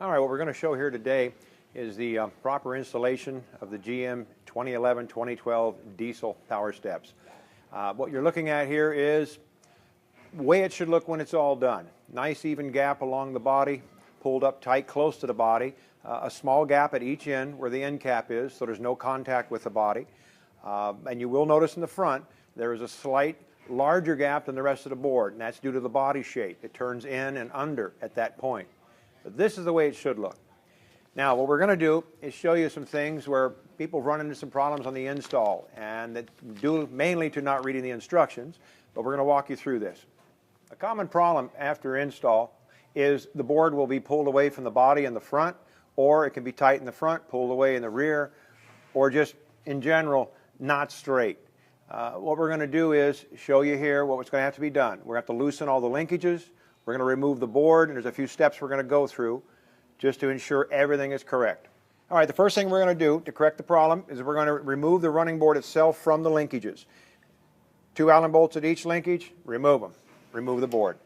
All right, what we're going to show here today is the proper installation of the GM 2011-2012 diesel PowerSteps. What you're looking at here is the way it should look when it's all done. Nice even gap along the body, pulled up tight close to the body, a small gap at each end where the end cap is so there's no contact with the body. And you will notice in the front there is a slight larger gap than the rest of the board, and that's due to the body shape. It turns in and under at that point. But this is the way it should look. Now what we're going to do is show you some things where people run into some problems on the install, and that due mainly to not reading the instructions, but we're going to walk you through this. A common problem after install is the board will be pulled away from the body in the front, or it can be tight in the front, pulled away in the rear, or just in general not straight. What we're going to do is show you here what's going to have to be done. We're going to have to loosen all the linkages. We're going to remove the board, and there's a few steps we're going to go through just to ensure everything is correct. All right, the first thing we're going to do to correct the problem is we're going to remove the running board itself from the linkages. 2 Allen bolts at each linkage, remove them. Remove the board.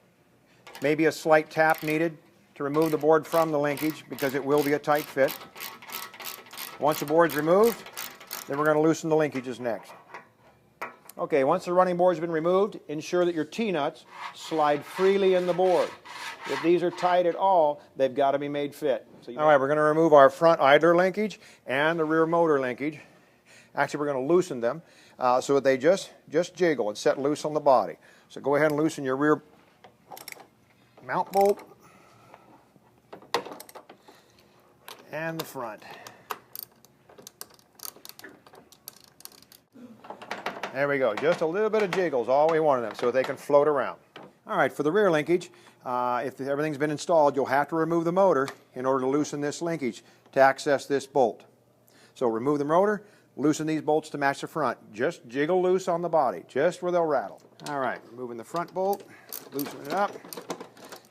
Maybe a slight tap needed to remove the board from the linkage because it will be a tight fit. Once the board's removed, then we're going to loosen the linkages next. Okay, once the running board's been removed, ensure that your T-nuts slide freely in the board. If these are tight at all, they've got to be made fit. All right, we're going to remove our front idler linkage and the rear motor linkage. Actually, we're going to loosen them so that they just jiggle and set loose on the body. So go ahead and loosen your rear mount bolt and the front. There we go. Just a little bit of jiggles, all we wanted them, so they can float around. All right, for the rear linkage, if everything's been installed, you'll have to remove the motor in order to loosen this linkage to access this bolt. So remove the motor, loosen these bolts to match the front. Just jiggle loose on the body, just where they'll rattle. All right, removing the front bolt, loosen it up.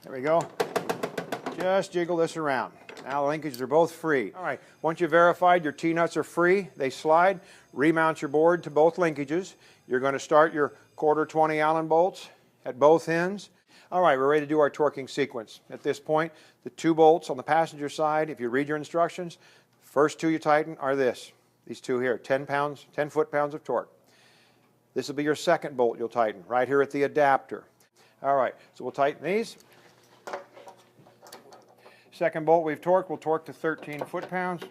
There we go. Just jiggle this around. Now the linkages are both free. All right, once you've verified your T-nuts are free, they slide, remount your board to both linkages. You're going to start your 1/4 20 Allen bolts at both ends. All right, we're ready to do our torquing sequence. At this point, the 2 bolts on the passenger side, if you read your instructions, first 2 you tighten are these 2 here, 10 foot-pounds of torque. This will be your second bolt you'll tighten, right here at the adapter. All right, so we'll tighten these. Second bolt we've torqued, we'll torque to 13 foot-pounds.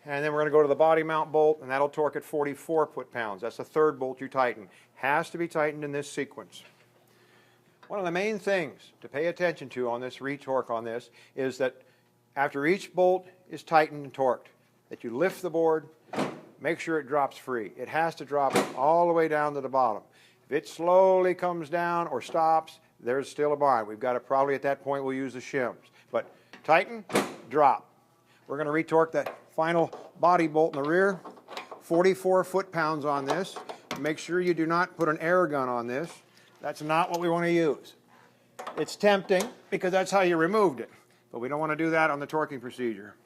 And then we're going to go to the body mount bolt, and that'll torque at 44 foot-pounds. That's the third bolt you tighten. Has to be tightened in this sequence. One of the main things to pay attention to on this retorque on this is that after each bolt is tightened and torqued, that you lift the board, make sure it drops free. It has to drop all the way down to the bottom. If it slowly comes down or stops, there's still a bind. We've got to probably at that point we'll use the shims. But tighten, drop. We're going to retorque that final body bolt in the rear. 44 foot-pounds on this. Make sure you do not put an air gun on this. That's not what we want to use. It's tempting because that's how you removed it. But we don't want to do that on the torquing procedure.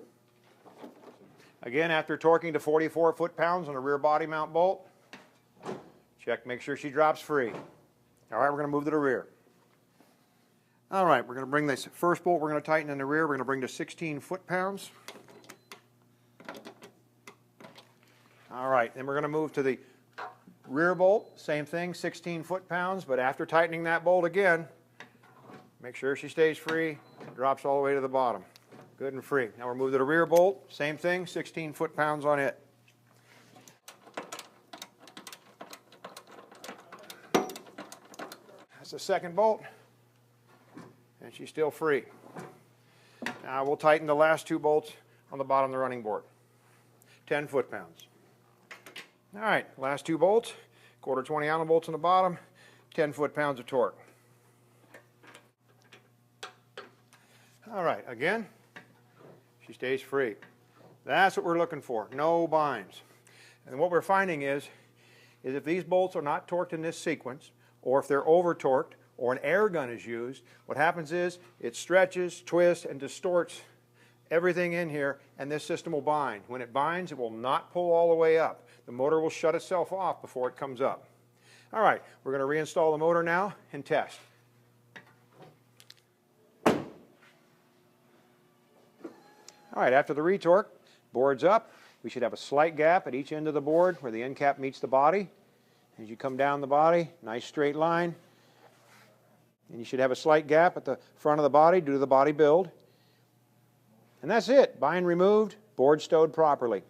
Again, after torquing to 44 foot-pounds on the rear body mount bolt, check, make sure she drops free. All right, we're going to move to the rear. All right, we're going to bring this first bolt we're going to tighten in the rear. We're going to bring to 16 foot-pounds. All right, then we're going to move to the rear bolt. Same thing, 16 foot-pounds, but after tightening that bolt again, make sure she stays free, drops all the way to the bottom. Good and free. Now we're moving to the rear bolt. Same thing, 16 foot-pounds on it. That's the second bolt, and she's still free. Now we'll tighten the last 2 bolts on the bottom of the running board. 10 foot-pounds. All right, last 2 bolts, 1/4 20 Allen bolts on the bottom, 10 foot-pounds of torque. All right, again, she stays free. That's what we're looking for, no binds. And what we're finding is if these bolts are not torqued in this sequence, or if they're over-torqued, or an air gun is used, what happens is it stretches, twists, and distorts everything in here, and this system will bind. When it binds, it will not pull all the way up. The motor will shut itself off before it comes up. All right, we're going to reinstall the motor now and test. All right, after the retorque, board's up. We should have a slight gap at each end of the board where the end cap meets the body. As you come down the body, nice straight line. And you should have a slight gap at the front of the body due to the body build. And that's it. Bind removed, board stowed properly.